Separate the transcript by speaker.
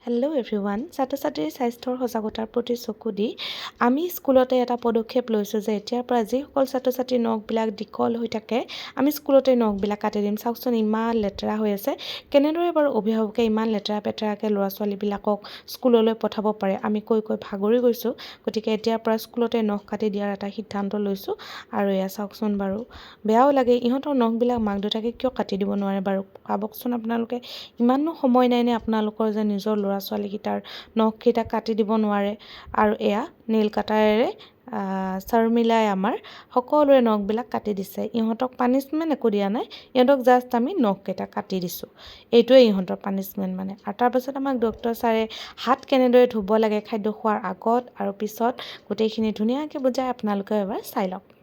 Speaker 1: Hello' everyone ছাত্ৰ ছাত্ৰীৰ স্বাস্থ্যৰ সজাগতাৰ প্ৰতি চকু দি আমি স্কুলতে এটা পদক্ষেপ লৈছোঁ যে এতিয়াৰ পৰা যিসকল ছাত্ৰ ছাত্ৰীৰ নখবিলাক দীঘল হৈ থাকে আমি স্কুলতে নখবিলাক কাটি দিম। চাওকচোন ইমান লেতেৰা হৈ আছে। কেনেদৰে বাৰু অভিভাৱকে ইমান লেতেৰা পেতেৰাকৈ ল'ৰা ছোৱালীবিলাকক স্কুললৈ পঠাব পাৰে। আমি কৈ ভাগৰি গৈছোঁ। গতিকে এতিয়াৰ পৰা স্কুলতে নখ কাটি দিয়াৰ এটা সিদ্ধান্ত লৈছোঁ। আৰু এয়া চাওকচোন বাৰু বেয়াও লাগে, ইহঁতৰ নখবিলাক মাক দেউতাকে কিয় কাটি দিব নোৱাৰে বাৰু ভাবকচোন। আপোনালোকে ইমানো সময় নাইনে আপোনালোকৰ যে নিজৰ ল'ৰা ছোৱালীকেইটাৰ নখকেইটা কাটি দিব নোৱাৰে। আৰু এয়া নেইল কাটাৰেৰে শৰ্মিলাই আমাৰ সকলোৰে নখবিলাক কাটি দিছে। ইহঁতক পানিছমেণ্ট একো দিয়া নাই, ইহঁতক জাষ্ট আমি নখকেইটা কাটি দিছোঁ। এইটোৱে ইহঁতৰ পানিছমেণ্ট মানে। আৰু তাৰপাছত আমাক ডক্টৰ ছাৰে হাত কেনেদৰে ধুব লাগে খাদ্য খোৱাৰ আগত আৰু পিছত গোটেইখিনি ধুনীয়াকৈ বুজাই। আপোনালোকে এবাৰ চাই লওক।